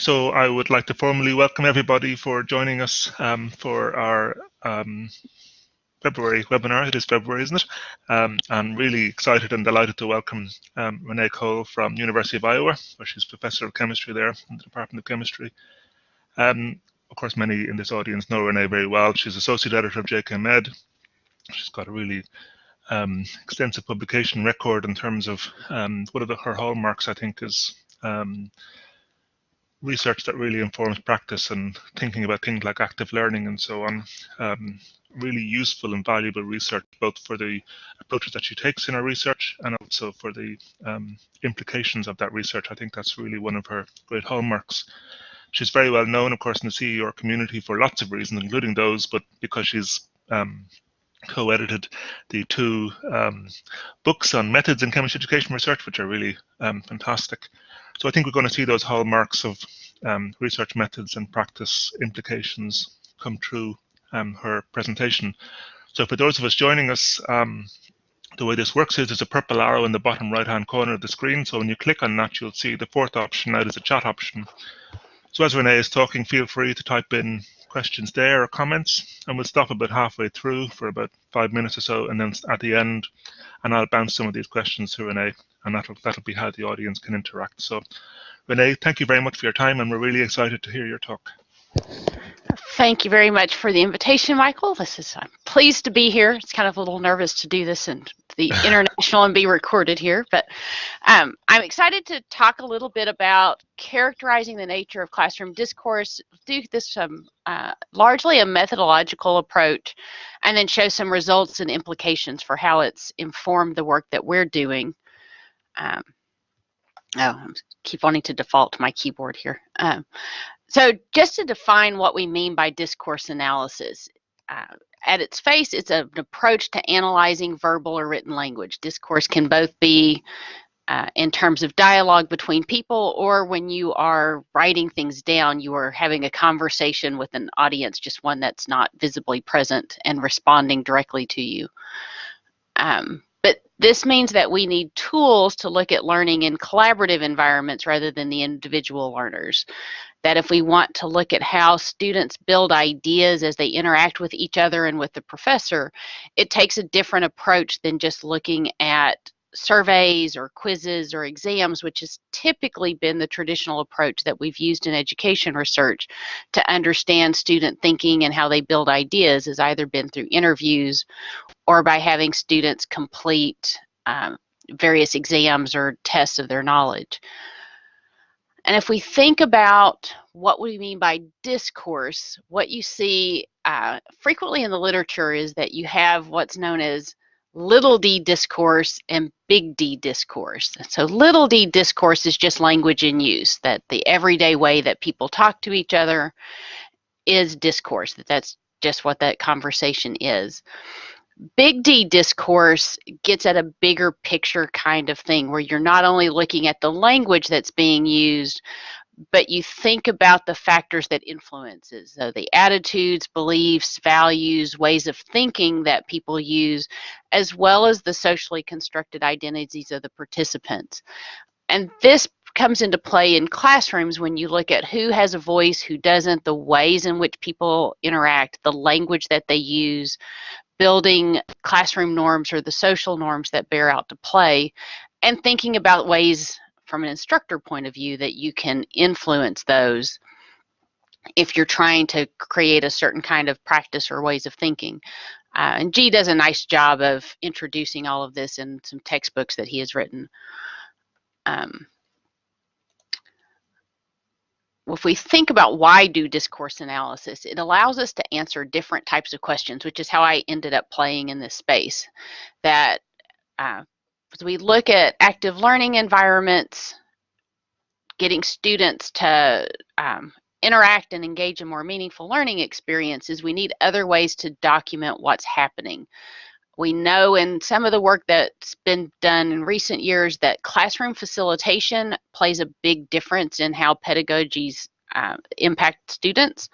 So I would like to formally welcome everybody for joining us for our February webinar. It is February, isn't it? I'm really excited and delighted to welcome Renée Cole from University of Iowa, where she's Professor of Chemistry there in the Department of Chemistry. Of course, many in this audience know Renée very well. She's Associate Editor of JK Med. She's got a really extensive publication record in terms of one of her hallmarks, I think, is research that really informs practice and thinking about things like active learning and so on. Really useful and valuable research, both for the approaches that she takes in her research and also for the implications of that research. I think that's really one of her great hallmarks. She's very well known, of course, in the CER community for lots of reasons, including those, but because she's co-edited the two books on methods in chemistry education research, which are really fantastic. So I think we're going to see those hallmarks of research methods and practice implications come through her presentation. So for those of us joining us, the way this works is there's a purple arrow in the bottom right-hand corner of the screen. So when you click on that, you'll see the fourth option. Now there's a chat option. So as Renée is talking, feel free to type in questions there or comments, and we'll stop about halfway through for about 5 minutes or so, and then at the end, and I'll bounce some of these questions to Renée, and that'll be how the audience can interact. So, Renée, thank you very much for your time, and we're really excited to hear your talk. Thank you very much for the invitation, Michael. I'm pleased to be here. It's kind of a little nervous to do this in the international and be recorded here, but I'm excited to talk a little bit about characterizing the nature of classroom discourse, do this largely a methodological approach, and then show some results and implications for how it's informed the work that we're doing. I keep wanting to default to my keyboard here. So just to define what we mean by discourse analysis, at its face, it's an approach to analyzing verbal or written language. Discourse can both be in terms of dialogue between people, or when you are writing things down, you are having a conversation with an audience, just one that's not visibly present and responding directly to you. But this means that we need tools to look at learning in collaborative environments rather than the individual learners. That if we want to look at how students build ideas as they interact with each other and with the professor, it takes a different approach than just looking at surveys or quizzes or exams, which has typically been the traditional approach that we've used in education research to understand student thinking and how they build ideas, has either been through interviews or by having students complete various exams or tests of their knowledge. And if we think about what we mean by discourse, what you see frequently in the literature is that you have what's known as little d discourse and big D discourse. So little d discourse is just language in use, that the everyday way that people talk to each other is discourse, that's just what that conversation is. Big D discourse gets at a bigger picture kind of thing, where you're not only looking at the language that's being used, but you think about the factors that influences, so the attitudes, beliefs, values, ways of thinking that people use, as well as the socially constructed identities of the participants. And this comes into play in classrooms when you look at who has a voice, who doesn't, the ways in which people interact, the language that they use, building classroom norms or the social norms that bear out to play, and thinking about ways from an instructor point of view that you can influence those if you're trying to create a certain kind of practice or ways of thinking. And G does a nice job of introducing all of this in some textbooks that he has written. If we think about why do discourse analysis, it allows us to answer different types of questions, which is how I ended up playing in this space. That as we look at active learning environments, getting students to interact and engage in more meaningful learning experiences, we need other ways to document what's happening. We know in some of the work that's been done in recent years that classroom facilitation plays a big difference in how pedagogies impact students,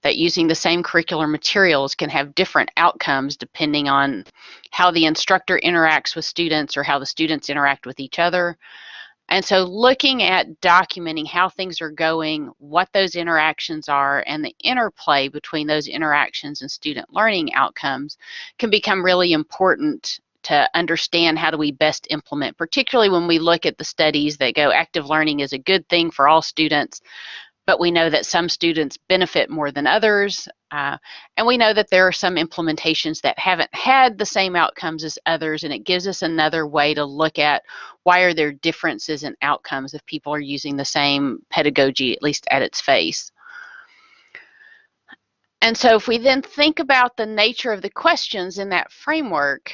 that using the same curricular materials can have different outcomes depending on how the instructor interacts with students or how the students interact with each other. And so looking at documenting how things are going, what those interactions are, and the interplay between those interactions and student learning outcomes can become really important to understand how do we best implement, particularly when we look at the studies that go active learning is a good thing for all students, but we know that some students benefit more than others, and we know that there are some implementations that haven't had the same outcomes as others, and it gives us another way to look at why are there differences in outcomes if people are using the same pedagogy, at least at its face. And so if we then think about the nature of the questions in that framework,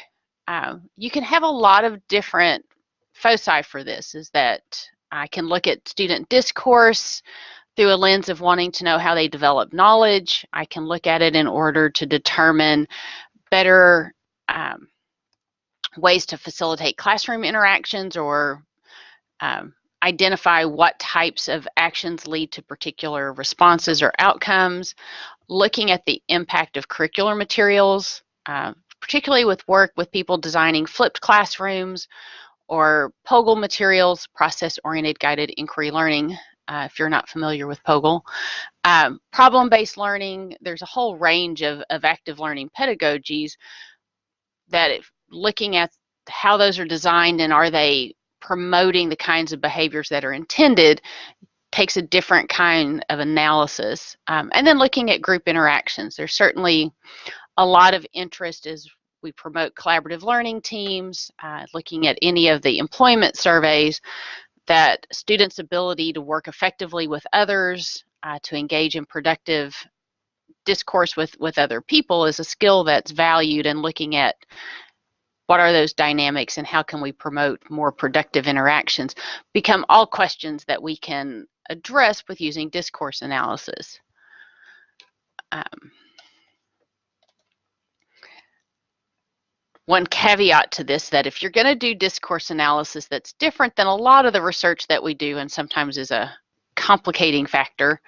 you can have a lot of different foci for this, is that I can look at student discourse through a lens of wanting to know how they develop knowledge. I can look at it in order to determine better ways to facilitate classroom interactions, or identify what types of actions lead to particular responses or outcomes. Looking at the impact of curricular materials, particularly with work with people designing flipped classrooms or POGIL materials, process-oriented guided inquiry learning, if you're not familiar with POGIL. Problem-based learning, there's a whole range of active learning pedagogies that looking at how those are designed and are they promoting the kinds of behaviors that are intended takes a different kind of analysis. And then looking at group interactions. There's certainly a lot of interest as we promote collaborative learning teams, looking at any of the employment surveys, that students' ability to work effectively with others, to engage in productive discourse with other people is a skill that's valued, and looking at what are those dynamics and how can we promote more productive interactions become all questions that we can address with using discourse analysis. One caveat to this, that if you're going to do discourse analysis that's different than a lot of the research that we do, and sometimes is a complicating factor,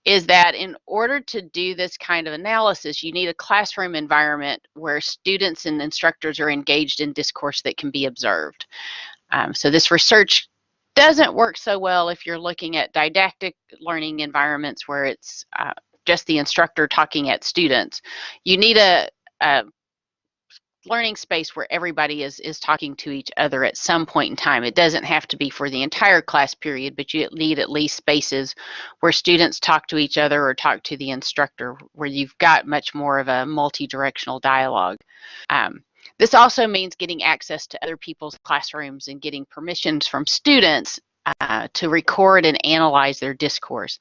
is that in order to do this kind of analysis, you need a classroom environment where students and instructors are engaged in discourse that can be observed. So this research doesn't work so well if you're looking at didactic learning environments where it's just the instructor talking at students. You need a learning space where everybody is talking to each other at some point in time. It doesn't have to be for the entire class period, but you need at least spaces where students talk to each other or talk to the instructor, where you've got much more of a multi-directional dialogue. This also means getting access to other people's classrooms and getting permissions from students to record and analyze their discourse.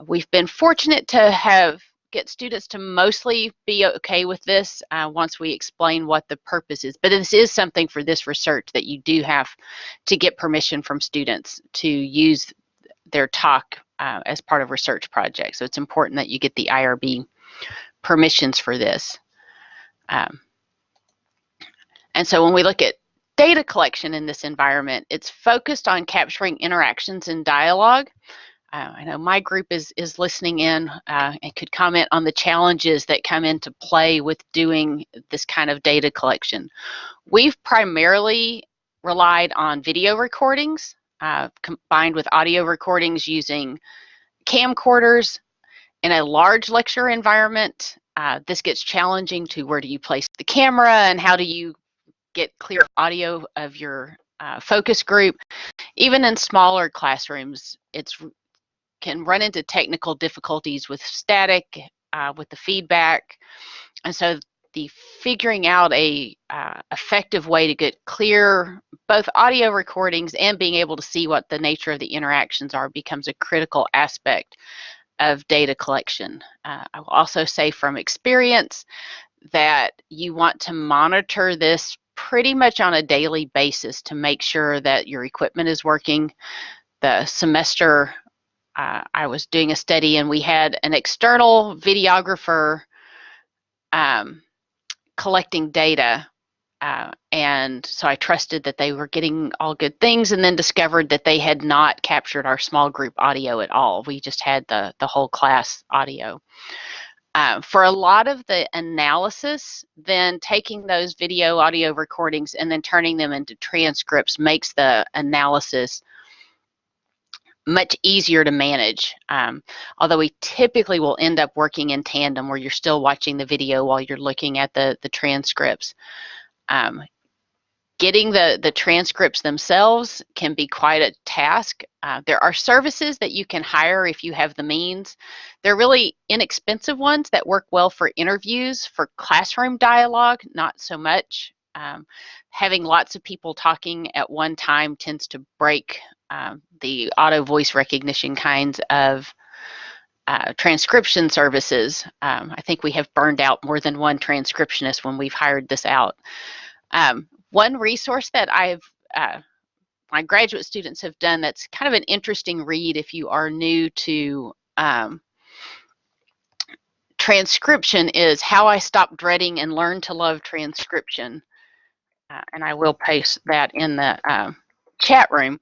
We've been fortunate to get students to mostly be okay with this once we explain what the purpose is. But this is something for this research that you do have to get permission from students to use their talk as part of research projects. So it's important that you get the IRB permissions for this. And so when we look at data collection in this environment, it's focused on capturing interactions and dialogue. I know my group is listening in and could comment on the challenges that come into play with doing this kind of data collection. We've primarily relied on video recordings combined with audio recordings using camcorders. In a large lecture environment, this gets challenging to where do you place the camera and how do you get clear audio of your focus group. Even in smaller classrooms, it's can run into technical difficulties with static, with the feedback. And so the figuring out a effective way to get clear both audio recordings and being able to see what the nature of the interactions are becomes a critical aspect of data collection. I will also say from experience that you want to monitor this pretty much on a daily basis to make sure that your equipment is working. The semester I was doing a study and we had an external videographer collecting data, and so I trusted that they were getting all good things, and then discovered that they had not captured our small group audio at all. We just had the whole class audio. For a lot of the analysis, then taking those video audio recordings and then turning them into transcripts makes the analysis much easier to manage. Although we typically will end up working in tandem where you're still watching the video while you're looking at the transcripts. Getting the transcripts themselves can be quite a task. There are services that you can hire if you have the means. They're really inexpensive ones that work well for interviews. For classroom dialogue, not so much. Having lots of people talking at one time tends to break the auto voice recognition kinds of transcription services. I think we have burned out more than one transcriptionist when we've hired this out. One resource that my graduate students have done that's kind of an interesting read if you are new to transcription is How I Stopped Dreading and Learned to Love Transcription. And I will paste that in the chat room,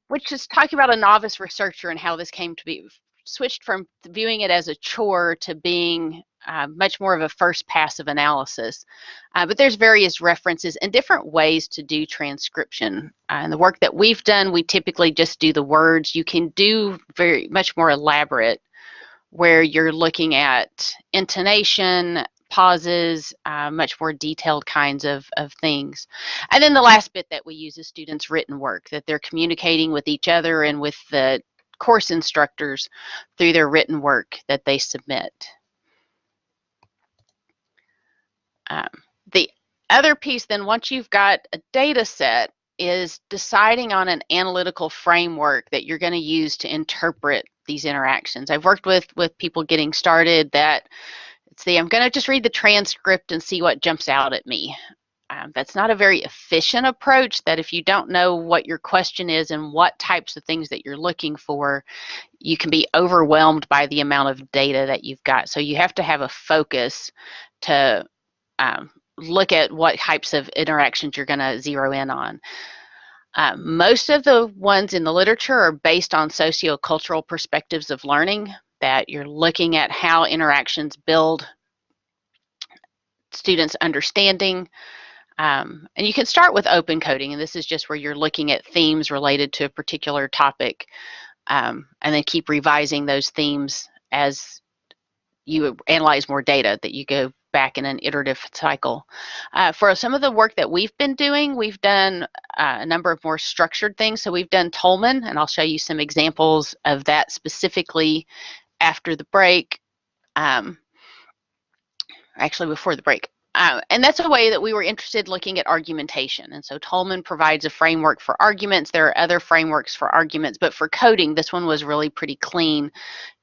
which is talking about a novice researcher and how this came to be switched from viewing it as a chore to being much more of a first pass of analysis. But there's various references and different ways to do transcription. And the work that we've done, we typically just do the words. You can do very much more elaborate where you're looking at intonation, pauses, much more detailed kinds of things. And then the last bit that we use is students' written work, that they're communicating with each other and with the course instructors through their written work that they submit. The other piece then, once you've got a data set, is deciding on an analytical framework that you're going to use to interpret these interactions. I've worked with people getting started that I'm going to just read the transcript and see what jumps out at me. That's not a very efficient approach, that if you don't know what your question is and what types of things that you're looking for, you can be overwhelmed by the amount of data that you've got. So you have to have a focus to look at what types of interactions you're going to zero in on. Most of the ones in the literature are based on sociocultural perspectives of learning, that you're looking at how interactions build students' understanding. And you can start with open coding, and this is just where you're looking at themes related to a particular topic, and then keep revising those themes as you analyze more data, that you go back in an iterative cycle. For some of the work that we've been doing, we've done a number of more structured things. So we've done Toulmin, and I'll show you some examples of that specifically after the break, actually before the break. And that's a way that we were interested in looking at argumentation. And so Toulmin provides a framework for arguments. There are other frameworks for arguments, but for coding, this one was really pretty clean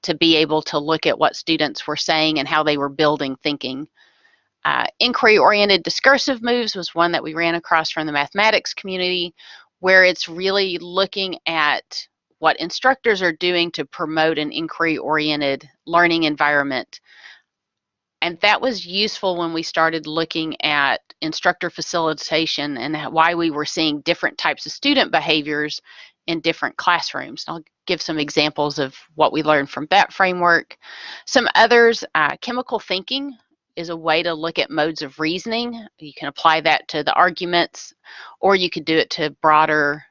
to be able to look at what students were saying and how they were building thinking. Inquiry-oriented discursive moves was one that we ran across from the mathematics community, where it's really looking at what instructors are doing to promote an inquiry-oriented learning environment. And that was useful when we started looking at instructor facilitation and why we were seeing different types of student behaviors in different classrooms. I'll give some examples of what we learned from that framework. Some others, chemical thinking is a way to look at modes of reasoning. You can apply that to the arguments, or you could do it to broader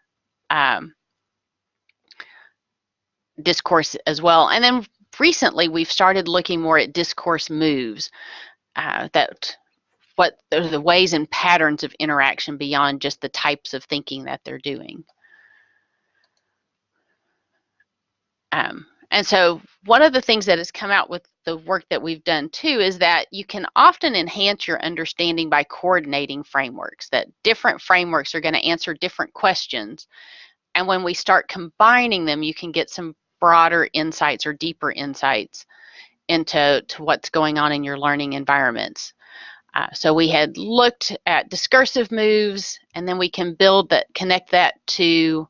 discourse as well. And then recently, we've started looking more at discourse moves, what are the ways and patterns of interaction beyond just the types of thinking that they're doing. And so one of the things that has come out with the work that we've done too is that you can often enhance your understanding by coordinating frameworks, that different frameworks are going to answer different questions. And when we start combining them, you can get some broader insights or deeper insights into what's going on in your learning environments. So we had looked at discursive moves, and then we can connect that to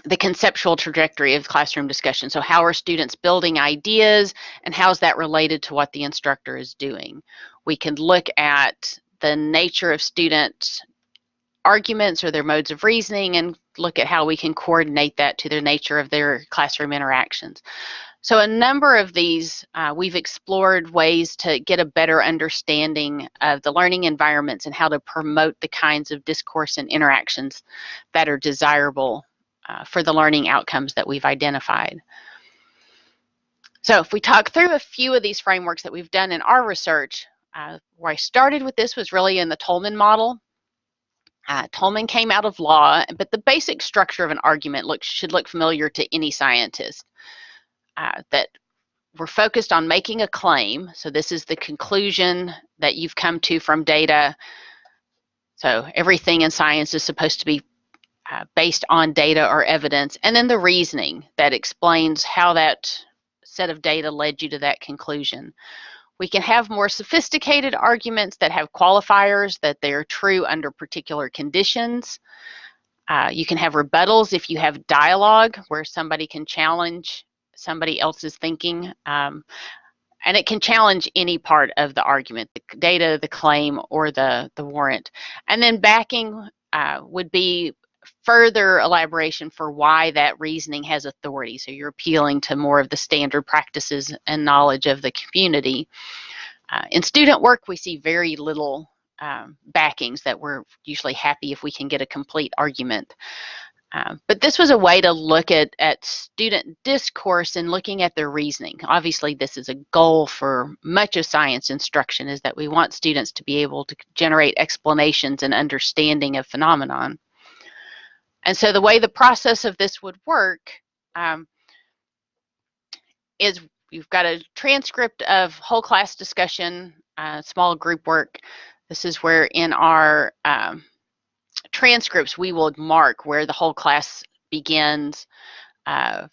the conceptual trajectory of classroom discussion. So how are students building ideas, and how's that related to what the instructor is doing? We can look at the nature of student arguments or their modes of reasoning and look at how we can coordinate that to the nature of their classroom interactions. So a number of these, we've explored ways to get a better understanding of the learning environments and how to promote the kinds of discourse and interactions that are desirable for the learning outcomes that we've identified. So if we talk through a few of these frameworks that we've done in our research, where I started with this was really in the Toulmin Model. Toulmin came out of law, but the basic structure of an argument should look familiar to any scientist. That we're focused on making a claim. So this is the conclusion that you've come to from data. So everything in science is supposed to be based on data or evidence, and then the reasoning that explains how that set of data led you to that conclusion. We can have more sophisticated arguments that have qualifiers that they're true under particular conditions. You can have rebuttals if you have dialogue where somebody can challenge somebody else's thinking, and it can challenge any part of the argument, the data, the claim, or the warrant. And then backing would be further elaboration for why that reasoning has authority. So you're appealing to more of the standard practices and knowledge of the community. In student work, we see very little backings that we're usually happy if we can get a complete argument. But this was a way to look at student discourse and looking at their reasoning. Obviously, this is a goal for much of science instruction, is that we want students to be able to generate explanations and understanding of phenomenon. And so the way the process of this would work is you've got a transcript of whole class discussion, small group work. This is where in our transcripts, we will mark where the whole class begins, and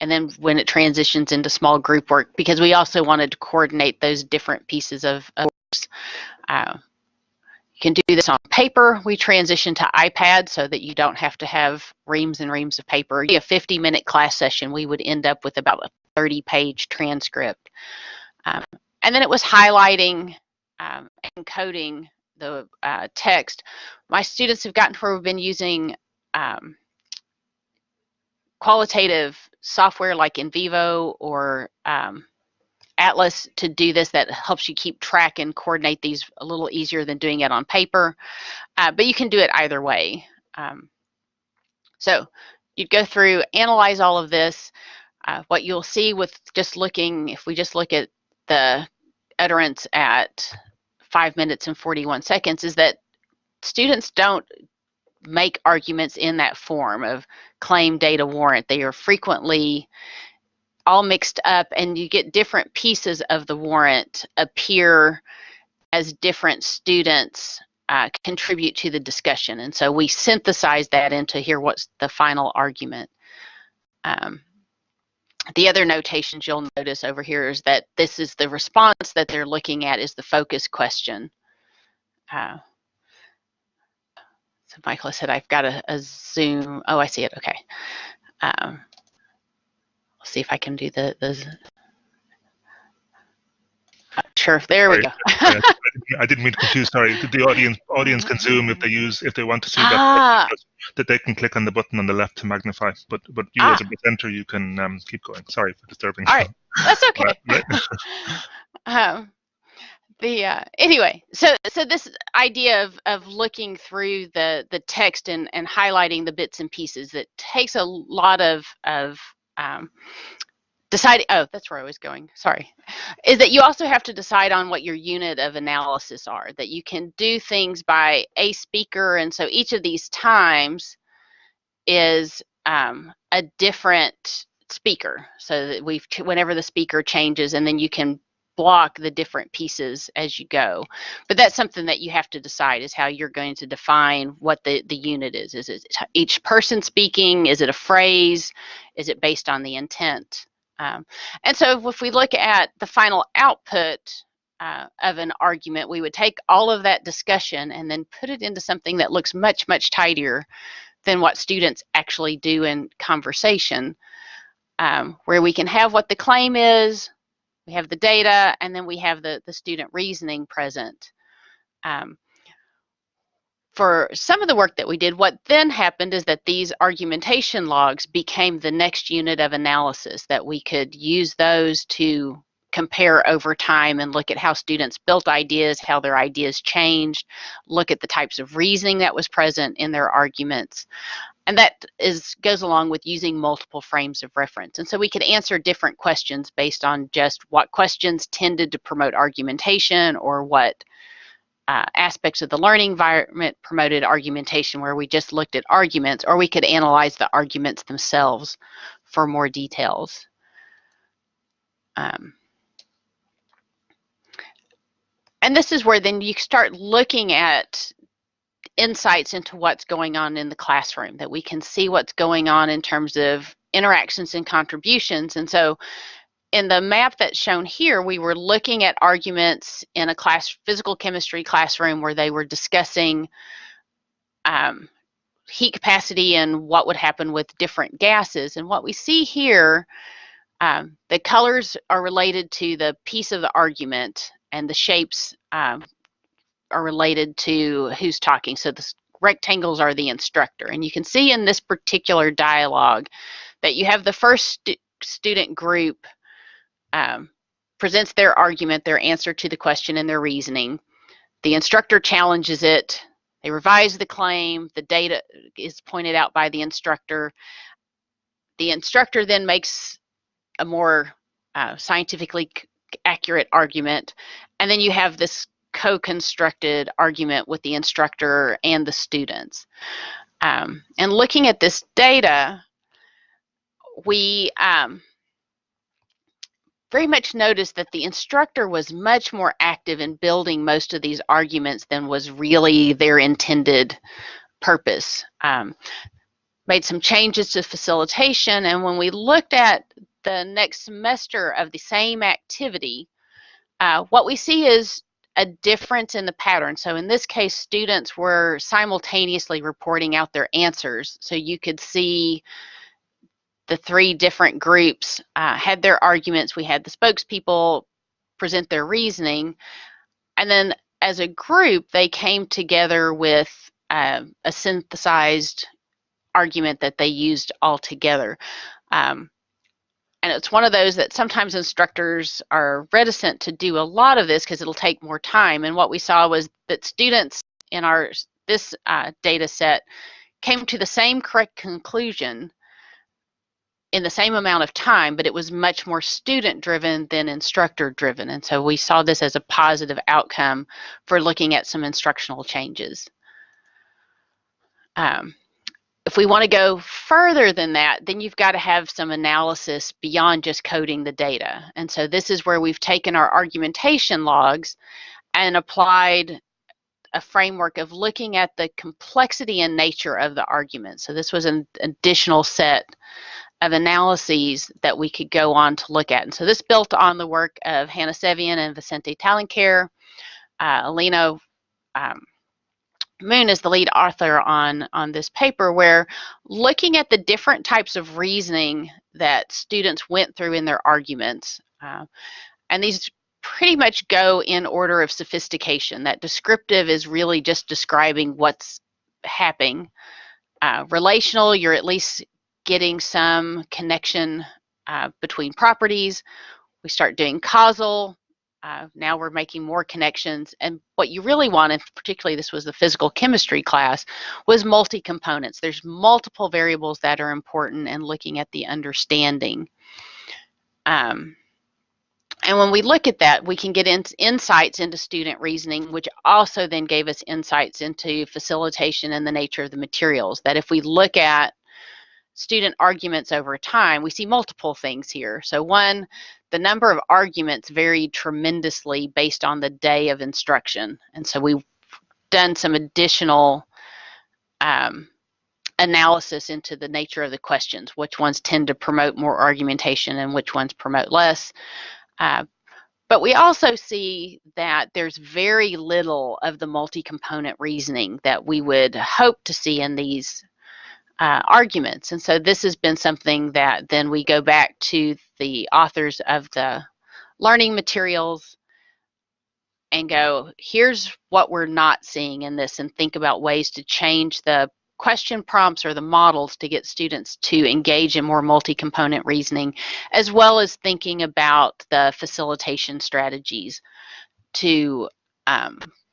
then when it transitions into small group work, because we also wanted to coordinate those different pieces of course. You can do this on paper. We transition to iPad so that you don't have to have reams and reams of paper. A 50-minute class session, we would end up with about a 30-page transcript. And then it was highlighting and coding the text. My students have gotten to where we've been using qualitative software like NVivo or Atlas to do this, that helps you keep track and coordinate these a little easier than doing it on paper. But you can do it either way. So you'd go through, analyze all of this. What you'll see with just looking, if we just look at the utterance at 5 minutes and 41 seconds, is that students don't make arguments in that form of claim, data, warrant. They are frequently all mixed up, and you get different pieces of the warrant appear as different students contribute to the discussion. And so we synthesize that into here what's the final argument. The other notations you'll notice over here is that this is the response that they're looking at, is the focus question. So Michael said, I've got a Zoom. Oh, I see it. Okay. I'll see if I can do the sure. There we go. I didn't mean to confuse. Sorry, the audience can zoom if they want to see that they can click on the button on the left to magnify. But you as a presenter, you can keep going. Sorry for disturbing. All right, that's okay. Anyway, so this idea of looking through the text and highlighting the bits and pieces, that takes a lot of deciding. Oh, that's where I was going. Sorry, is that you also have to decide on what your unit of analysis are. That you can do things by a speaker, and so each of these times is a different speaker. So that whenever the speaker changes, and then you can block the different pieces as you go. But that's something that you have to decide, is how you're going to define what the unit is. Is it each person speaking? Is it a phrase? Is it based on the intent? And so if we look at the final output of an argument, we would take all of that discussion and then put it into something that looks much, much tidier than what students actually do in conversation, where we can have what the claim is, we have the data, and then we have the student reasoning present. for some of the work that we did, what then happened is that these argumentation logs became the next unit of analysis, that we could use those to compare over time and look at how students built ideas, how their ideas changed, look at the types of reasoning that was present in their arguments. And that goes along with using multiple frames of reference. And so we could answer different questions based on just what questions tended to promote argumentation, or what aspects of the learning environment promoted argumentation, where we just looked at arguments, or we could analyze the arguments themselves for more details. And this is where then you start looking at insights into what's going on in the classroom, that we can see what's going on in terms of interactions and contributions. And so in the map that's shown here, we were looking at arguments in a physical chemistry classroom where they were discussing heat capacity and what would happen with different gases. And what we see here, the colors are related to the piece of the argument, and the shapes are related to who's talking. So the rectangles are the instructor. And you can see in this particular dialogue that you have the first student group presents their argument, their answer to the question, and their reasoning. The instructor challenges it. They revise the claim. The data is pointed out by the instructor. The instructor then makes a more scientifically accurate argument. And then you have this co-constructed argument with the instructor and the students. And looking at this data, we very much noticed that the instructor was much more active in building most of these arguments than was really their intended purpose. Made some changes to facilitation, and when we looked at the next semester of the same activity, what we see is a difference in the pattern. So in this case, students were simultaneously reporting out their answers. So you could see the three different groups had their arguments. We had the spokespeople present their reasoning, and then as a group, they came together with a synthesized argument that they used all together. And it's one of those that sometimes instructors are reticent to do a lot of this because it'll take more time. And what we saw was that students in this data set came to the same correct conclusion in the same amount of time, but it was much more student-driven than instructor-driven. And so we saw this as a positive outcome for looking at some instructional changes. If we want to go further than that, then you've got to have some analysis beyond just coding the data. And so this is where we've taken our argumentation logs and applied a framework of looking at the complexity and nature of the argument. So this was an additional set of analyses that we could go on to look at. And so this built on the work of Hannah Sevian and Vicente Talenquer. Alina Moon is the lead author on this paper, where looking at the different types of reasoning that students went through in their arguments, and these pretty much go in order of sophistication. That descriptive is really just describing what's happening. Relational, you're at least getting some connection between properties. We start doing causal. Now we're making more connections, and what you really want, and particularly this was the physical chemistry class, was multi-components. There's multiple variables that are important, and looking at the understanding. And when we look at that, we can get insights into student reasoning, which also then gave us insights into facilitation and the nature of the materials. That if we look at student arguments over time, we see multiple things here. So one, the number of arguments varied tremendously based on the day of instruction. And so we've done some additional analysis into the nature of the questions, which ones tend to promote more argumentation and which ones promote less. But we also see that there's very little of the multi-component reasoning that we would hope to see in these arguments. And so this has been something that then we go back to the authors of the learning materials and go, here's what we're not seeing in this, and think about ways to change the question prompts or the models to get students to engage in more multi-component reasoning, as well as thinking about the facilitation strategies to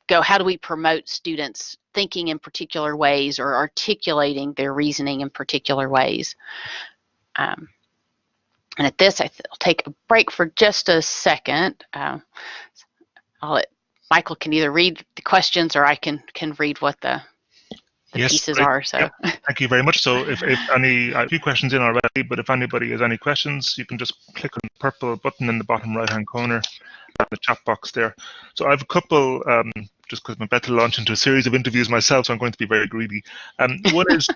go, how do we promote students thinking in particular ways or articulating their reasoning in particular ways. And at this, I'll take a break for just a second. I'll let Michael can either read the questions or I can read what the yes, pieces great. are. So Yep. Thank you very much. So if any, I have a few questions in already, but if anybody has any questions, you can just click on the purple button in the bottom right-hand corner, the chat box there. So I have a couple, just because I'm about to launch into a series of interviews myself, so I'm going to be very greedy. One is,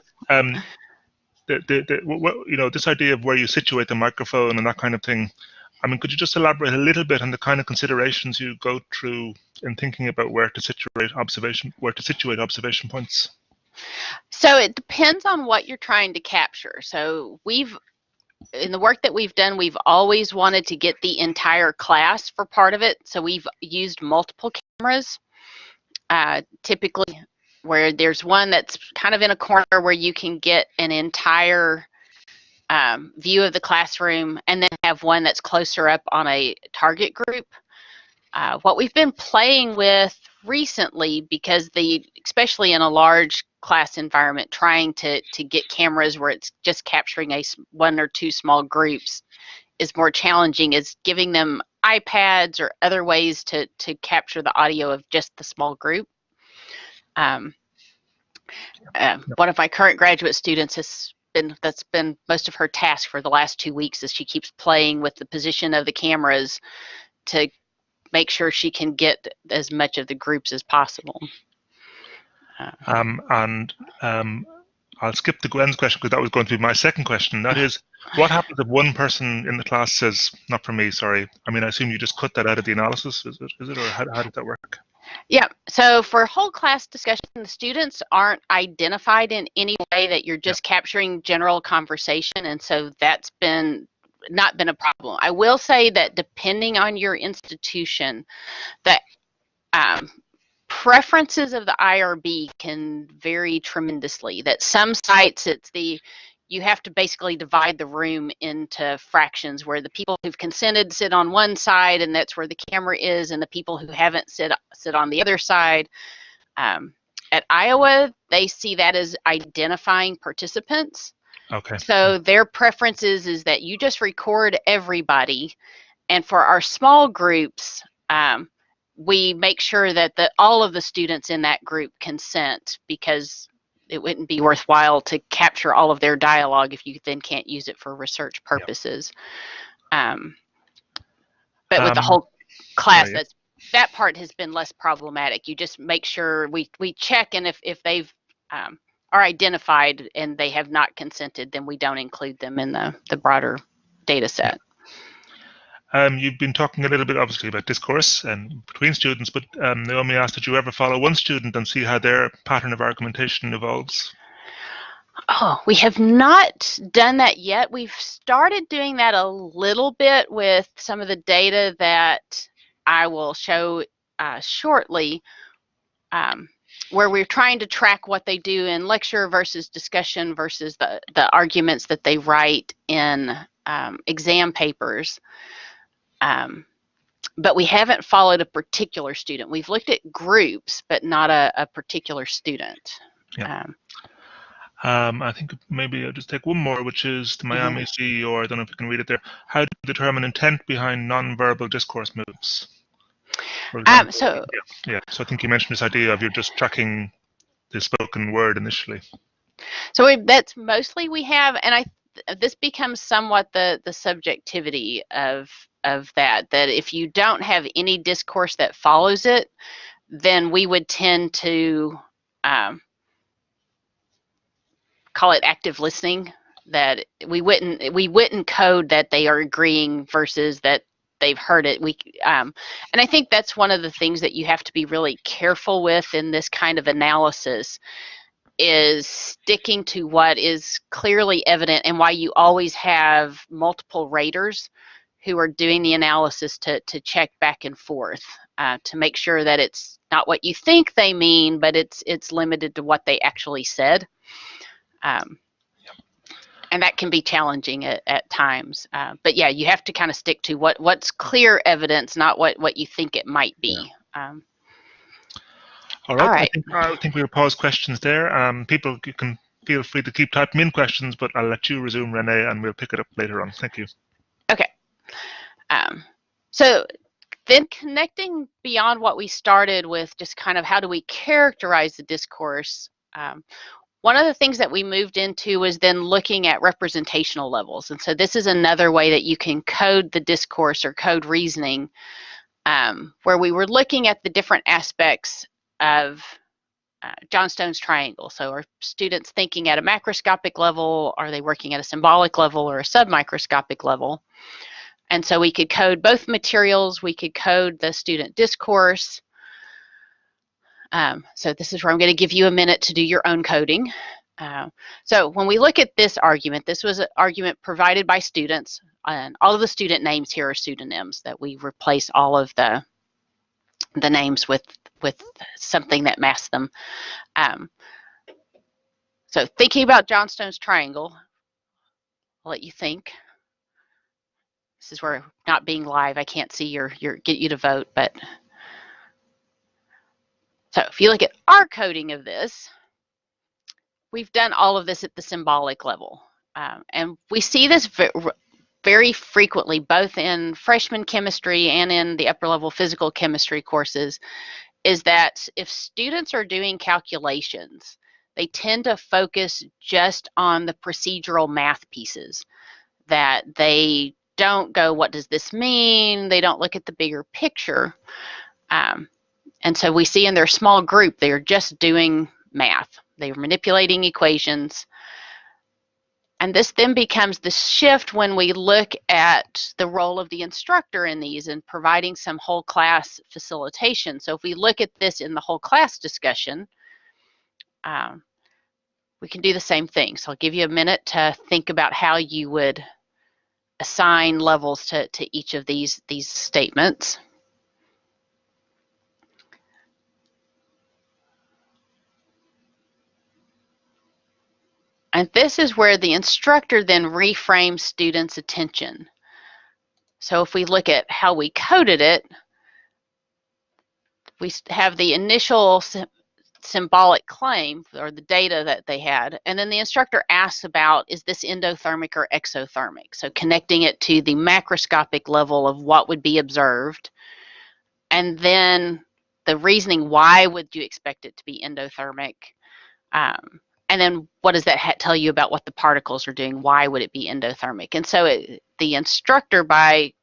this idea of where you situate the microphone and that kind of thing. I mean, could you just elaborate a little bit on the kind of considerations you go through in thinking about where to situate observation points? So it depends on what you're trying to capture. So in the work that we've done, we've always wanted to get the entire class for part of it. So we've used multiple cameras, typically where there's one that's kind of in a corner where you can get an entire view of the classroom, and then have one that's closer up on a target group. What we've been playing with recently, because especially in a large class environment, trying to get cameras where it's just capturing one or two small groups is more challenging, is giving them iPads or other ways to capture the audio of just the small group. One of my current graduate students that's been most of her task for the last 2 weeks, is she keeps playing with the position of the cameras to make sure she can get as much of the groups as possible. I'll skip the Gwen's question because that was going to be my second question. That is, what happens if one person in the class says, not for me, sorry. I mean, I assume you just cut that out of the analysis, is it or how does that work? Yeah, so for whole class discussion, the students aren't identified in any way, that you're just capturing general conversation, and so that's not been a problem. I will say that depending on your institution, the preferences of the IRB can vary tremendously. That some sites, you have to basically divide the room into fractions, where the people who've consented sit on one side and that's where the camera is, and the people who haven't sit on the other side. At Iowa, they see that as identifying participants. Okay. So their preference is that you just record everybody, and for our small groups, we make sure that all of the students in that group consent, because it wouldn't be worthwhile to capture all of their dialogue if you then can't use it for research purposes. But with the whole class, that part has been less problematic. You just make sure we check, and if they've are identified and they have not consented, then we don't include them in the broader data set. You've been talking a little bit, obviously, about discourse and between students, but Naomi asked, did you ever follow one student and see how their pattern of argumentation evolves? Oh, we have not done that yet. We've started doing that a little bit with some of the data that I will show shortly, where we're trying to track what they do in lecture versus discussion versus the arguments that they write in exam papers. But we haven't followed a particular student. We've looked at groups, but not a particular student. Yeah. I think maybe I'll just take one more, which is the Miami CEO, I don't know if you can read it there. How do you determine intent behind nonverbal discourse moves? So I think you mentioned this idea of you're just tracking the spoken word initially. So that's mostly we have, and this becomes somewhat the subjectivity of that if you don't have any discourse that follows it, then we would tend to call it active listening. That we wouldn't code that they are agreeing versus that they've heard it. And I think that's one of the things that you have to be really careful with in this kind of analysis, is sticking to what is clearly evident, and why you always have multiple raters who are doing the analysis to check back and forth. to make sure that it's not what you think they mean, but it's limited to what they actually said. And that can be challenging at times. But yeah, you have to kind of stick to what's clear evidence, not what you think it might be. Yeah. All right. I think we'll pause questions there. People can feel free to keep typing in questions, but I'll let you resume, Renee, and we'll pick it up later on. Thank you. Okay. So then connecting beyond what we started with, just kind of how do we characterize the discourse, one of the things that we moved into was then looking at representational levels. And so this is another way that you can code the discourse or code reasoning, where we were looking at the different aspects of Johnstone's triangle. So are students thinking at a macroscopic level? Are they working at a symbolic level or a submicroscopic level? And so we could code both materials. We could code the student discourse. So this is where I'm going to give you a minute to do your own coding. So when we look at this argument, this was an argument provided by students, and all of the student names here are pseudonyms, that we replace all of the names with something that masks them. So thinking about Johnstone's triangle, I'll let you think. This is where, not being live, I can't see get you to vote, but so if you look at our coding of this, we've done all of this at the symbolic level. And we see this very frequently, both in freshman chemistry and in the upper level physical chemistry courses, is that if students are doing calculations, they tend to focus just on the procedural math pieces, that they don't go, what does this mean? They don't look at the bigger picture. And so we see in their small group, they're just doing math. They're manipulating equations. And this then becomes the shift when we look at the role of the instructor in these and providing some whole class facilitation. So if we look at this in the whole class discussion, we can do the same thing. So I'll give you a minute to think about how you would assign levels to each of these statements. And this is where the instructor then reframes students' attention. So if we look at how we coded it, we have the initial symbolic claim, or the data that they had, and then the instructor asks about, is this endothermic or exothermic? So connecting it to the macroscopic level of what would be observed, and then the reasoning, why would you expect it to be endothermic? And then what does that tell you about what the particles are doing? Why would it be endothermic? And so the instructor, by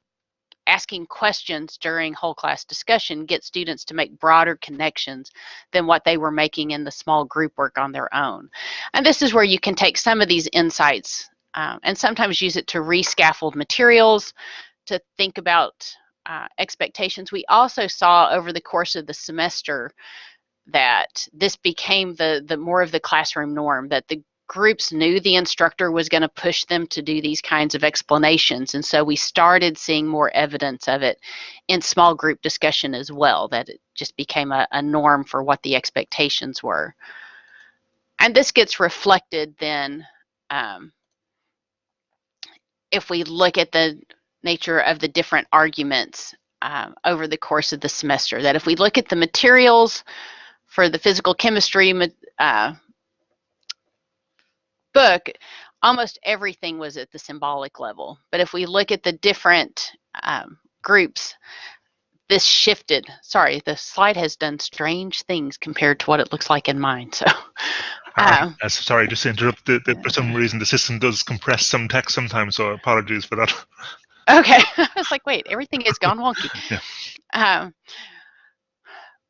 asking questions during whole class discussion, gets students to make broader connections than what they were making in the small group work on their own. And this is where you can take some of these insights and sometimes use it to re-scaffold materials, to think about expectations. We also saw over the course of the semester that this became the more of the classroom norm, that the groups knew the instructor was going to push them to do these kinds of explanations. And so we started seeing more evidence of it in small group discussion as well, that it just became a norm for what the expectations were. And this gets reflected then if we look at the nature of the different arguments over the course of the semester, that if we look at the materials for the physical chemistry book, almost everything was at the symbolic level. But if we look at the different groups, this shifted. Sorry, the slide has done strange things compared to what it looks like in mine. So, sorry, just to interrupt. For some reason, the system does compress some text sometimes, so apologies for that. Okay, I was like, wait, everything has gone wonky. Yeah.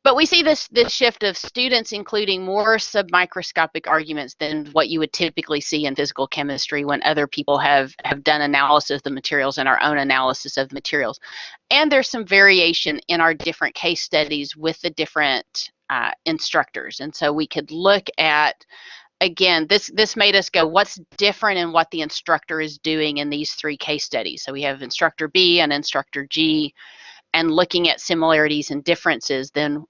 But we see this shift of students including more submicroscopic arguments than what you would typically see in physical chemistry when other people have done analysis of the materials and our own analysis of the materials. And there's some variation in our different case studies with the different instructors. And so we could look at, again, this made us go, what's different in what the instructor is doing in these three case studies? So we have instructor B and instructor G. and looking at similarities and differences, then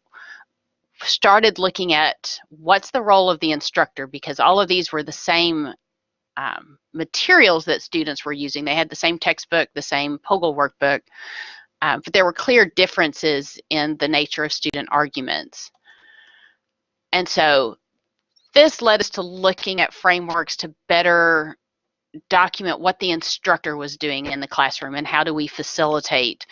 started looking at what's the role of the instructor, because all of these were the same materials that students were using. They had the same textbook, the same POGIL workbook, but there were clear differences in the nature of student arguments. And so this led us to looking at frameworks to better document what the instructor was doing in the classroom and how do we facilitate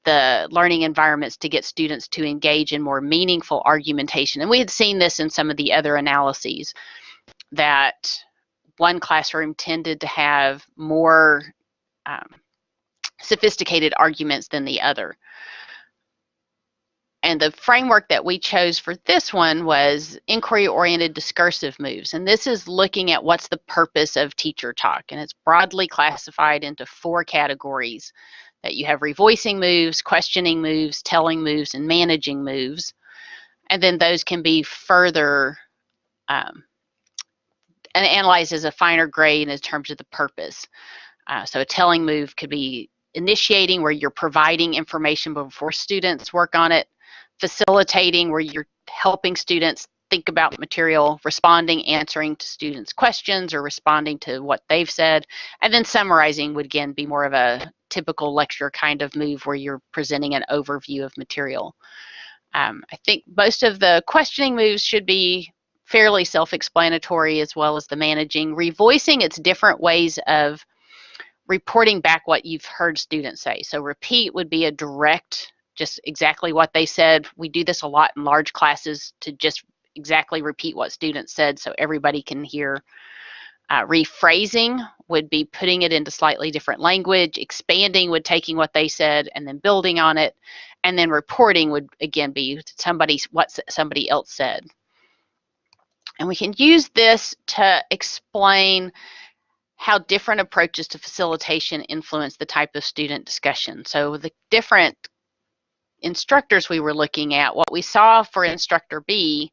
the learning environments to get students to engage in more meaningful argumentation. And we had seen this in some of the other analyses, that one classroom tended to have more sophisticated arguments than the other. And the framework that we chose for this one was inquiry-oriented discursive moves. And this is looking at what's the purpose of teacher talk. And it's broadly classified into 4 categories. That you have revoicing moves, questioning moves, telling moves, and managing moves. And then those can be further and analyzed as a finer grade in terms of the purpose. So a telling move could be initiating, where you're providing information before students work on it. Facilitating, where you're helping students think about material, responding, answering to students' questions, or responding to what they've said. And then summarizing would again be more of a typical lecture kind of move, where you're presenting an overview of material. I think most of the questioning moves should be fairly self-explanatory, as well as the managing. Revoicing, it's different ways of reporting back what you've heard students say. So repeat would be a direct, just exactly what they said. We do this a lot in large classes, to just exactly repeat what students said so everybody can hear. Rephrasing would be putting it into slightly different language. Expanding would taking what they said and then building on it. And then reporting would again be what somebody else said. And we can use this to explain how different approaches to facilitation influence the type of student discussion. So the different instructors we were looking at, what we saw for instructor B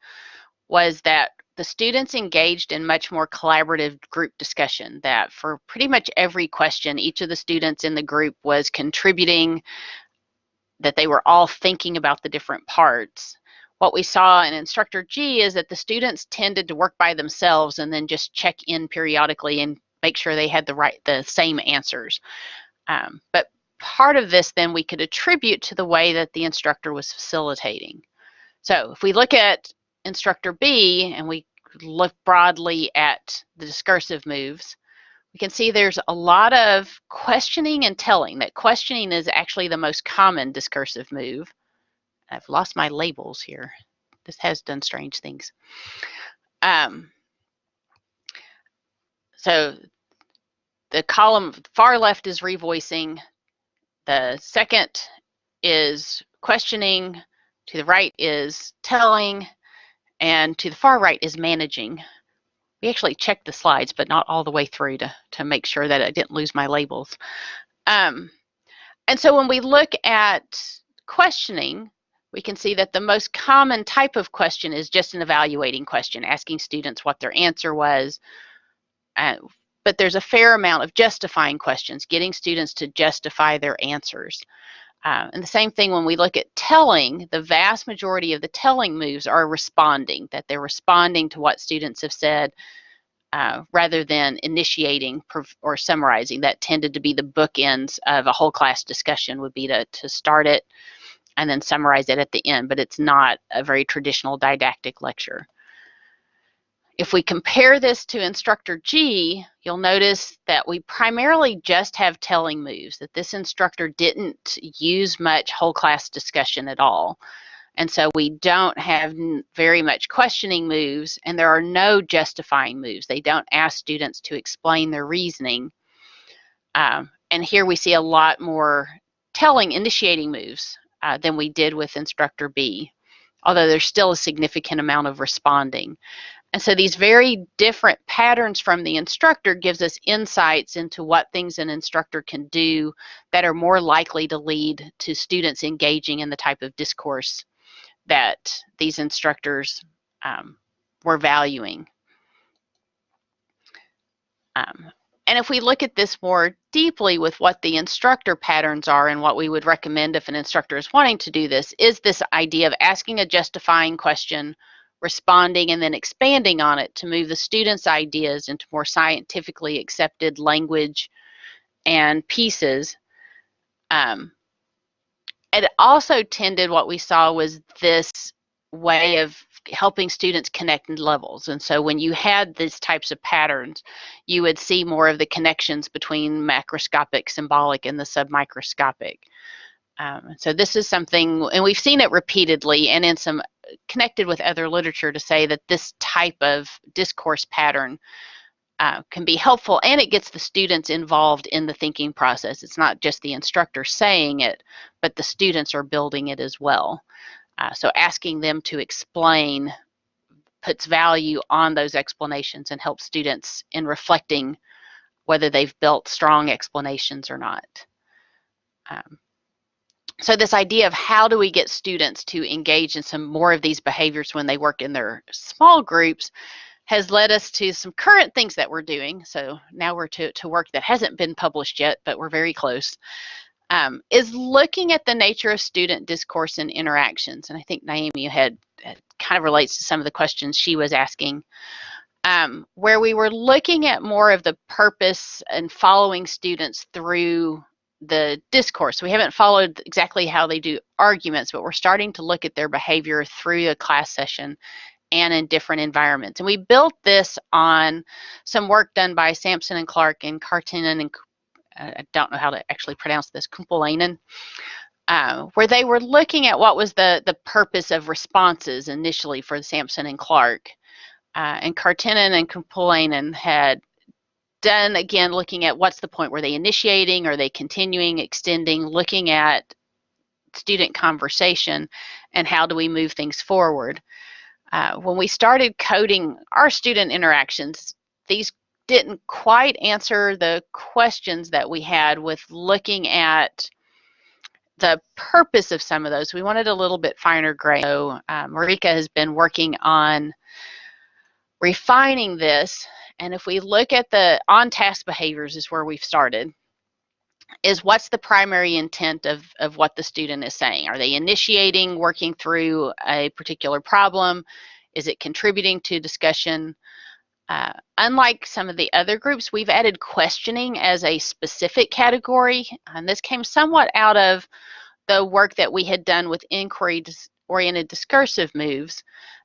was that the students engaged in much more collaborative group discussion, that for pretty much every question, each of the students in the group was contributing, that they were all thinking about the different parts. What we saw in instructor G is that the students tended to work by themselves and then just check in periodically and make sure they had the same answers. But part of this then we could attribute to the way that the instructor was facilitating. So if we look at instructor B and we look broadly at the discursive moves, we can see there's a lot of questioning and telling. That questioning is actually the most common discursive move. I've lost my labels here. This has done strange things. So the column far left is revoicing. The second is questioning. To the right is telling. And to the far right is managing. We actually checked the slides, but not all the way through to make sure that I didn't lose my labels. And so when we look at questioning, we can see that the most common type of question is just an evaluating question, asking students what their answer was. But there's a fair amount of justifying questions, getting students to justify their answers. And the same thing when we look at telling, the vast majority of the telling moves are responding, that they're responding to what students have said rather than initiating or summarizing. That tended to be the bookends of a whole class discussion, would be to start it and then summarize it at the end, but it's not a very traditional didactic lecture. If we compare this to instructor G, you'll notice that we primarily just have telling moves, that this instructor didn't use much whole class discussion at all. And so we don't have very much questioning moves, and there are no justifying moves. They don't ask students to explain their reasoning. And here we see a lot more telling, initiating moves than we did with instructor B, although there's still a significant amount of responding. And so these very different patterns from the instructor gives us insights into what things an instructor can do that are more likely to lead to students engaging in the type of discourse that these instructors were valuing. And if we look at this more deeply with what the instructor patterns are and what we would recommend if an instructor is wanting to do this is this idea of asking a justifying question, responding, and then expanding on it to move the student's ideas into more scientifically accepted language and pieces. It also tended, what we saw was this way of helping students connect in levels. And so when you had these types of patterns, you would see more of the connections between macroscopic, symbolic, and the submicroscopic. So this is something, and we've seen it repeatedly and in some connected with other literature to say that this type of discourse pattern can be helpful, and it gets the students involved in the thinking process. It's not just the instructor saying it, but the students are building it as well. So asking them to explain puts value on those explanations and helps students in reflecting whether they've built strong explanations or not. So this idea of how do we get students to engage in some more of these behaviors when they work in their small groups has led us to some current things that we're doing. So now we're to work that hasn't been published yet, but we're very close, is looking at the nature of student discourse and interactions. And I think Naomi had kind of relates to some of the questions she was asking, where we were looking at more of the purpose and following students through the discourse. We haven't followed exactly how they do arguments, but we're starting to look at their behavior through a class session and in different environments. And we built this on some work done by Sampson and Clark and Kartinen and I don't know how to actually pronounce this, Kumpulainen, where they were looking at what was the purpose of responses initially for Sampson and Clark. And Kartinen and Kumpulainen had done, again, looking at what's the point. Were they initiating? Are they continuing, extending, looking at student conversation, and how do we move things forward? When we started coding our student interactions, these didn't quite answer the questions that we had with looking at the purpose of some of those. We wanted a little bit finer grain. So Marika has been working on refining this, and if we look at the on-task behaviors is where we've started, is what's the primary intent of what the student is saying? Are they initiating, working through a particular problem? Is it contributing to discussion? Unlike some of the other groups, we've added questioning as a specific category, and this came somewhat out of the work that we had done with inquiry-oriented discursive moves,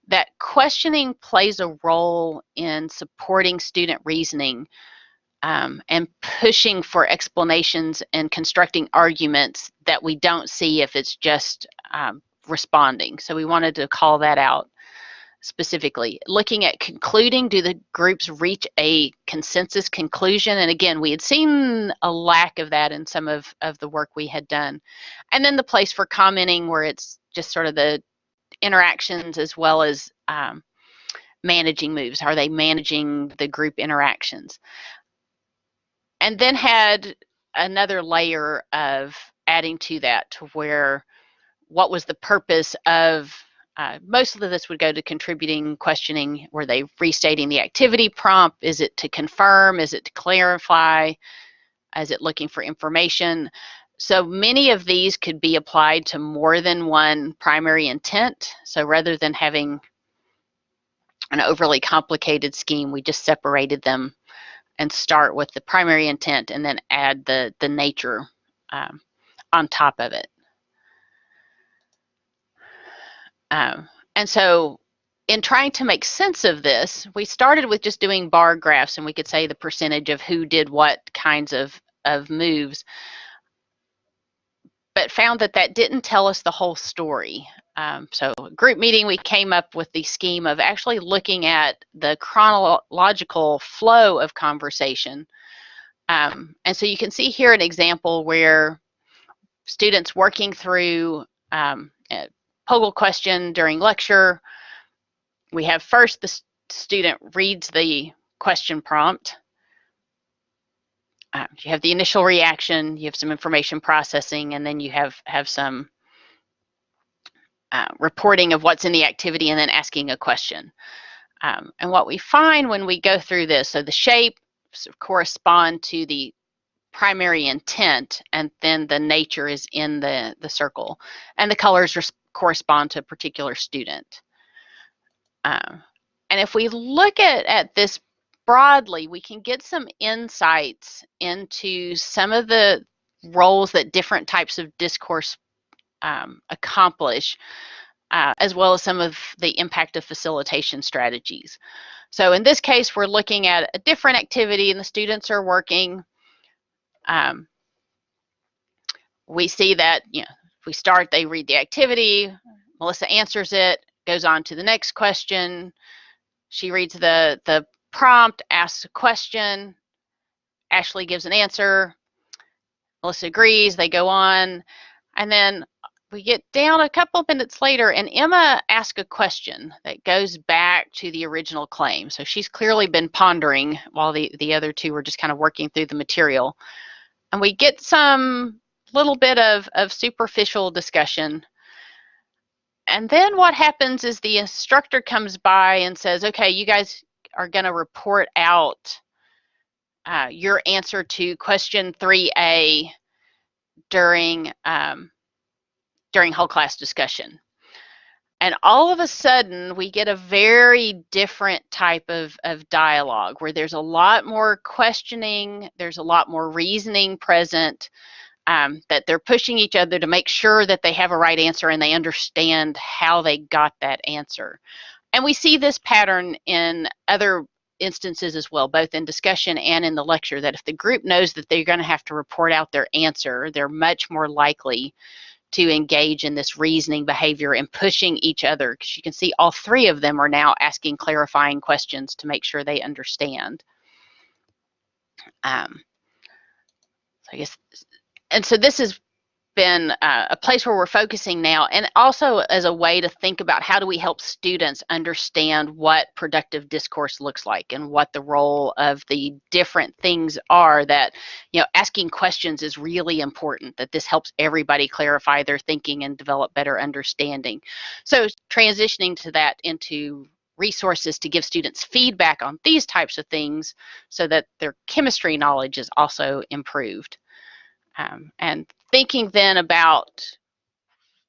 that questioning plays a role in supporting student reasoning and pushing for explanations and constructing arguments that we don't see if it's just responding. So we wanted to call that out specifically. Looking at concluding, do the groups reach a consensus conclusion? And again, we had seen a lack of that in some of the work we had done. And then the place for commenting, where it's just sort of the interactions as well as managing moves. Are they managing the group interactions? And then had another layer of adding to that, to where what was the purpose of most of this would go to contributing, questioning. Were they restating the activity prompt? Is it to confirm? Is it to clarify? Is it looking for information? So many of these could be applied to more than one primary intent. So rather than having an overly complicated scheme, we just separated them and start with the primary intent and then add the nature on top of it. And so in trying to make sense of this, we started with just doing bar graphs, and we could say the percentage of who did what kinds of moves, but found that that didn't tell us the whole story. So group meeting, we came up with the scheme of actually looking at the chronological flow of conversation. And so you can see here an example where students working through Poggle question during lecture. We have first the student reads the question prompt. You have the initial reaction, you have some information processing, and then you have some reporting of what's in the activity and then asking a question. And what we find when we go through this, so the shapes correspond to the primary intent, and then the nature is in the circle, and the colors correspond to a particular student. And if we look at this broadly, we can get some insights into some of the roles that different types of discourse accomplish, as well as some of the impact of facilitation strategies. So in this case, we're looking at a different activity and the students are working. We see that, if we start, they read the activity, Melissa answers it, goes on to the next question. She reads the prompt, asks a question, Ashley gives an answer, Melissa agrees, they go on, and then we get down a couple minutes later and Emma asks a question that goes back to the original claim. So she's clearly been pondering while the other two were just kind of working through the material. And we get some little bit of superficial discussion. And then what happens is the instructor comes by and says, okay, you guys are going to report out your answer to question 3A during whole class discussion. And all of a sudden, we get a very different type of dialogue where there's a lot more questioning, there's a lot more reasoning present, that they're pushing each other to make sure that they have a right answer and they understand how they got that answer. And we see this pattern in other instances as well, both in discussion and in the lecture, that if the group knows that they're going to have to report out their answer, they're much more likely to engage in this reasoning behavior and pushing each other, because you can see all three of them are now asking clarifying questions to make sure they understand. So I guess, and so this has been a place where we're focusing now, and also as a way to think about how do we help students understand what productive discourse looks like and what the role of the different things are, that asking questions is really important, that this helps everybody clarify their thinking and develop better understanding. So transitioning to that into resources to give students feedback on these types of things so that their chemistry knowledge is also improved. And thinking then about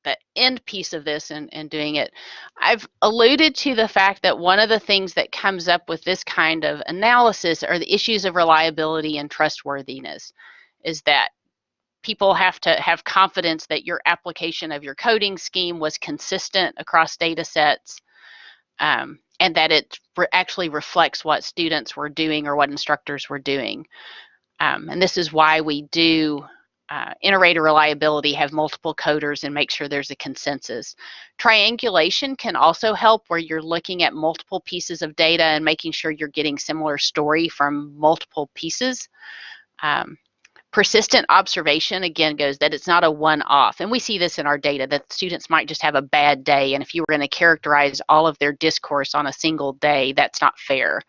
the end piece of this and doing it, I've alluded to the fact that one of the things that comes up with this kind of analysis are the issues of reliability and trustworthiness, is that people have to have confidence that your application of your coding scheme was consistent across data sets, and that it actually reflects what students were doing or what instructors were doing. And this is why we do iterator reliability, have multiple coders, and make sure there's a consensus. Triangulation can also help, where you're looking at multiple pieces of data and making sure you're getting similar story from multiple pieces. Persistent observation, again, goes that it's not a one-off. And we see this in our data, that students might just have a bad day. And if you were going to characterize all of their discourse on a single day, that's not fair.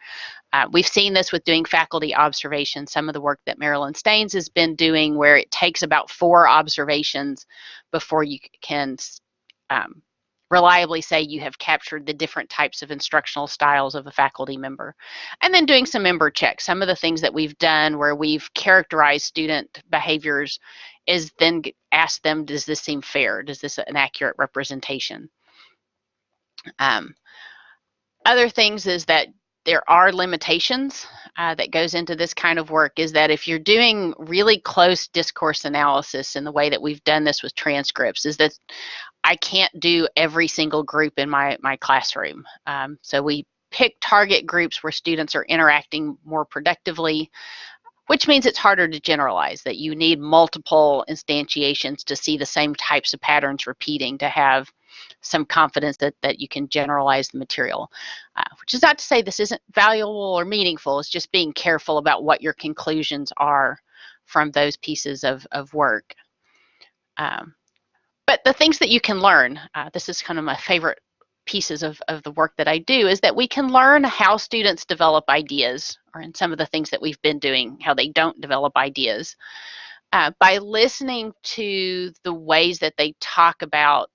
We've seen this with doing faculty observations, some of the work that Marilyn Staines has been doing, where it takes about 4 observations before you can reliably say you have captured the different types of instructional styles of a faculty member. And then doing some member checks. Some of the things that we've done where we've characterized student behaviors is then ask them, does this seem fair? Is this an accurate representation? Other things is that there are limitations that goes into this kind of work, is that if you're doing really close discourse analysis in the way that we've done this with transcripts, is that I can't do every single group in my classroom. So we pick target groups where students are interacting more productively, which means it's harder to generalize, that you need multiple instantiations to see the same types of patterns repeating to have some confidence that you can generalize the material, which is not to say this isn't valuable or meaningful. It's just being careful about what your conclusions are from those pieces of work. But the things that you can learn, this is kind of my favorite pieces of the work that I do, is that we can learn how students develop ideas, or in some of the things that we've been doing, how they don't develop ideas. By listening to the ways that they talk about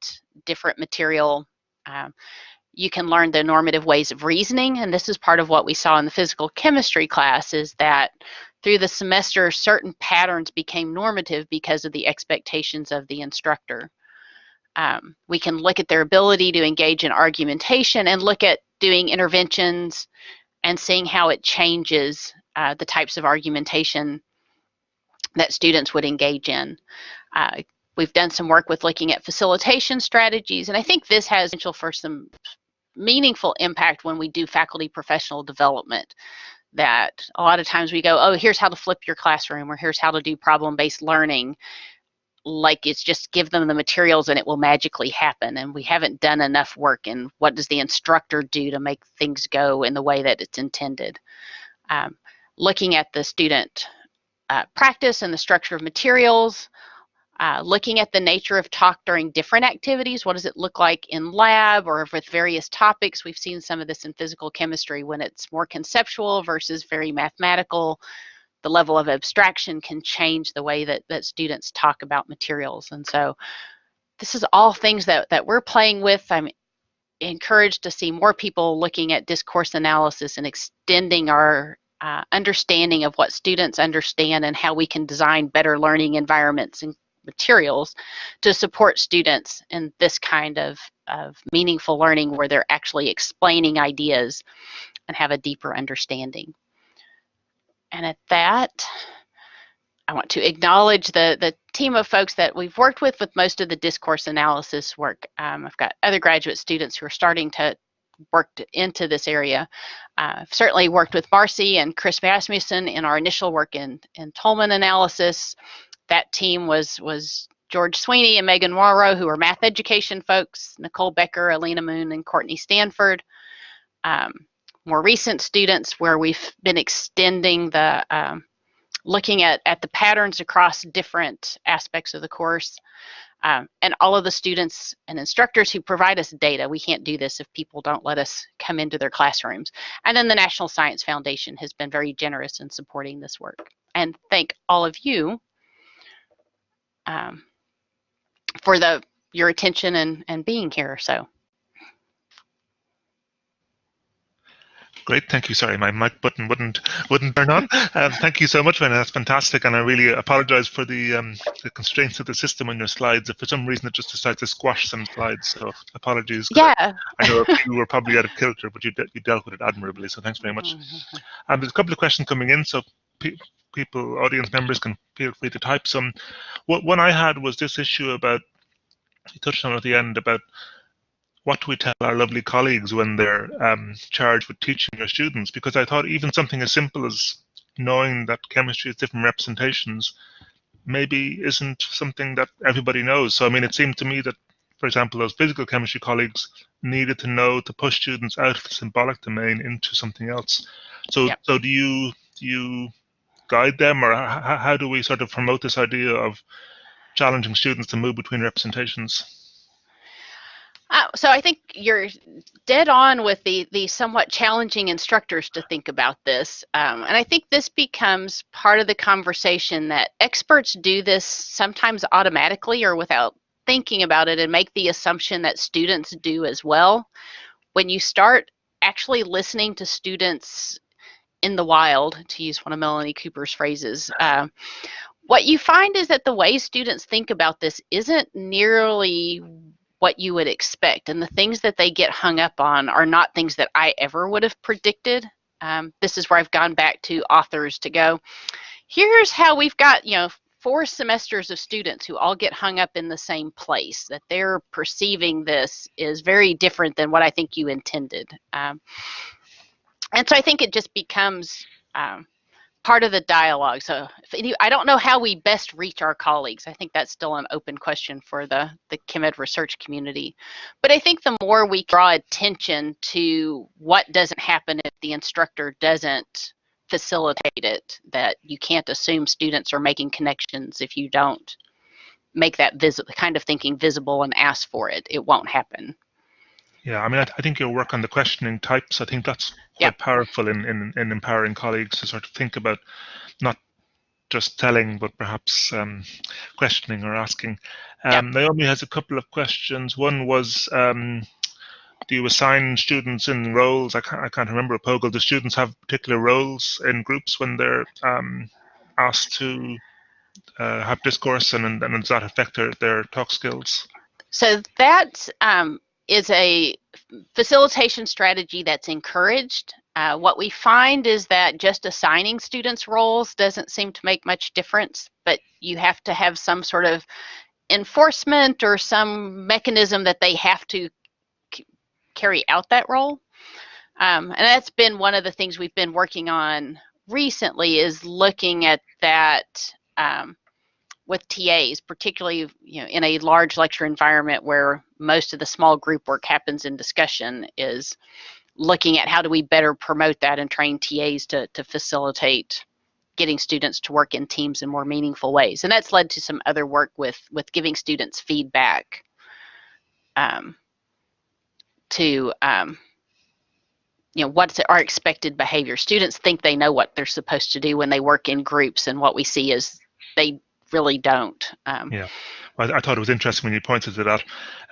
different material, you can learn the normative ways of reasoning, and this is part of what we saw in the physical chemistry class, is that through the semester, certain patterns became normative because of the expectations of the instructor. We can look at their ability to engage in argumentation and look at doing interventions and seeing how it changes the types of argumentation that students would engage in. We've done some work with looking at facilitation strategies, and I think this has potential for some meaningful impact when we do faculty professional development. That a lot of times we go, oh, here's how to flip your classroom, or here's how to do problem-based learning, like it's just give them the materials and it will magically happen. And we haven't done enough work in what does the instructor do to make things go in the way that it's intended. Looking at the student practice and the structure of materials, looking at the nature of talk during different activities. What does it look like in lab or with various topics? We've seen some of this in physical chemistry when it's more conceptual versus very mathematical. The level of abstraction can change the way that students talk about materials. And so this is all things that we're playing with. I'm encouraged to see more people looking at discourse analysis and extending our understanding of what students understand and how we can design better learning environments and materials to support students in this kind of meaningful learning where they're actually explaining ideas and have a deeper understanding. And at that, I want to acknowledge the team of folks that we've worked with most of the discourse analysis work. I've got other graduate students who are starting to work into this area. I've certainly worked with Marcy and Chris Rasmussen in our initial work in Toulmin analysis. That team was George Sweeney and Megan Warrow, who are math education folks, Nicole Becker, Alina Moon, and Courtney Stanford. More recent students where we've been extending the looking at the patterns across different aspects of the course, and all of the students and instructors who provide us data. We can't do this if people don't let us come into their classrooms. And then the National Science Foundation has been very generous in supporting this work. And thank all of you for your attention and being here. So. Great, thank you. Sorry, my mic button wouldn't turn on. Thank you so much, Renée. That's fantastic, and I really apologise for the constraints of the system on your slides. If for some reason it just decides to squash some slides, so apologies. Yeah. I know you were probably out of kilter, but you dealt with it admirably. So thanks very much. There's a couple of questions coming in, so people, audience members, can feel free to type some. One I had was this issue about, you touched on at the end, about what do we tell our lovely colleagues when they're charged with teaching their students? Because I thought even something as simple as knowing that chemistry has different representations maybe isn't something that everybody knows. So, I mean, it seemed to me that, for example, those physical chemistry colleagues needed to know to push students out of the symbolic domain into something else. So, Yep. So do you guide them, or how do we sort of promote this idea of challenging students to move between representations? So I think you're dead on with the somewhat challenging instructors to think about this. And I think this becomes part of the conversation that experts do this sometimes automatically or without thinking about it and make the assumption that students do as well. When you start actually listening to students in the wild, to use one of Melanie Cooper's phrases, what you find is that the way students think about this isn't nearly what you would expect, and the things that they get hung up on are not things that I ever would have predicted. This is where I've gone back to authors to go, here's how we've got 4 semesters of students who all get hung up in the same place, that they're perceiving this is very different than what I think you intended. And so I think it just becomes part of the dialogue. So I don't know how we best reach our colleagues. I think that's still an open question for the ChemEd research community. But I think the more we draw attention to what doesn't happen if the instructor doesn't facilitate it, that you can't assume students are making connections if you don't make that kind of thinking visible and ask for it. It won't happen. Yeah, I mean, I think your work on the questioning types, I think that's quite powerful in empowering colleagues to sort of think about not just telling, but perhaps questioning or asking. Naomi has a couple of questions. One was, do you assign students in roles? I can't remember, Pogel. Do students have particular roles in groups when they're asked to have discourse, and does that affect their talk skills? So that is a facilitation strategy that's encouraged. What we find is that just assigning students roles doesn't seem to make much difference, but you have to have some sort of enforcement or some mechanism that they have to carry out that role. And that's been one of the things we've been working on recently, is looking at that with TAs, particularly in a large lecture environment where most of the small group work happens in discussion, is looking at how do we better promote that and train TAs to facilitate getting students to work in teams in more meaningful ways. And that's led to some other work with giving students feedback to what's our expected behavior. Students think they know what they're supposed to do when they work in groups, and what we see is they really don't. Yeah, well, I thought it was interesting when you pointed to that.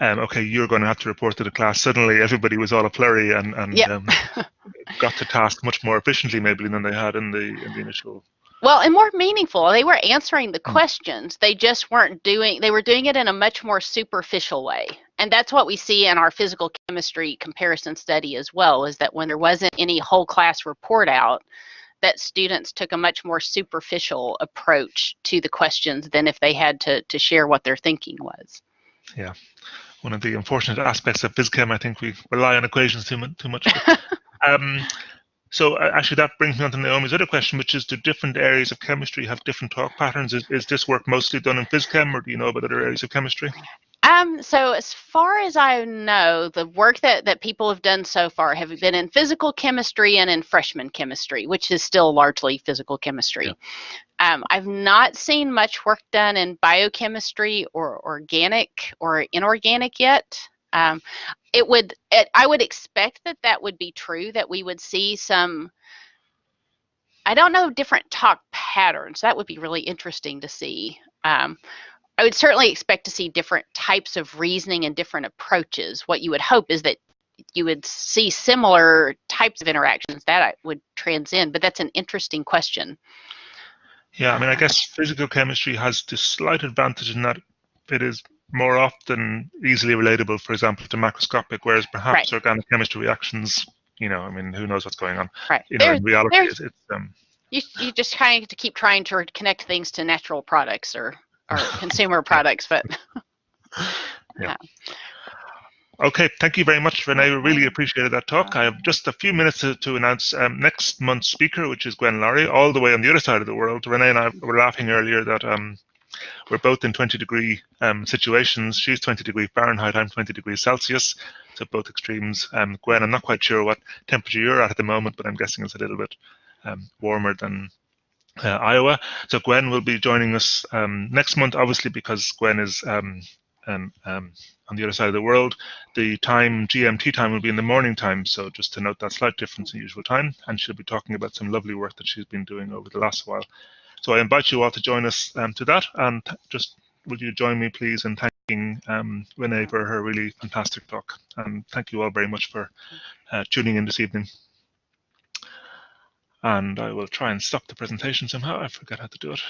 Okay, you're going to have to report to the class. Suddenly, everybody was all a flurry and Yep. got to task much more efficiently, maybe, than they had in the initial. Well, and more meaningful. They were answering the questions. They just weren't doing. They were doing it in a much more superficial way. And that's what we see in our physical chemistry comparison study as well, is that when there wasn't any whole class report out, that students took a much more superficial approach to the questions than if they had to share what their thinking was. Yeah, one of the unfortunate aspects of phys chem, I think we rely on equations too much. So actually that brings me on to Naomi's other question, which is, do different areas of chemistry have different talk patterns? Is this work mostly done in phys chem, or do you know about other areas of chemistry? So as far as I know, the work that people have done so far have been in physical chemistry and in freshman chemistry, which is still largely physical chemistry. Yeah. I've not seen much work done in biochemistry or organic or inorganic yet. I would expect that would be true, that we would see some, I don't know, different talk patterns. That would be really interesting to see. I would certainly expect to see different types of reasoning and different approaches. What you would hope is that you would see similar types of interactions that would transcend, but that's an interesting question. Yeah, I mean, I guess physical chemistry has the slight advantage in that it is more often easily relatable, for example, to macroscopic, whereas perhaps organic chemistry reactions, I mean, who knows what's going on. Right. In reality, it's you just kind of keep trying to connect things to natural products or consumer products, but yeah. Okay, thank you very much, Renee. We really appreciated that talk. I have just a few minutes to announce next month's speaker, which is Gwen Laurie, all the way on the other side of the world. Renee and I were laughing earlier that we're both in 20-degree situations. She's 20 degrees Fahrenheit, I'm 20 degrees Celsius, so both extremes. Gwen, I'm not quite sure what temperature you're at the moment, but I'm guessing it's a little bit warmer than Iowa. So Gwen will be joining us next month, obviously, because Gwen is on the other side of the world. The time, GMT time, will be in the morning time, so just to note that slight difference in usual time, and she'll be talking about some lovely work that she's been doing over the last while. So I invite you all to join us to that, and just would you join me, please, in thanking Renee for her really fantastic talk, and thank you all very much for tuning in this evening. And I will try and stop the presentation somehow. I forget how to do it.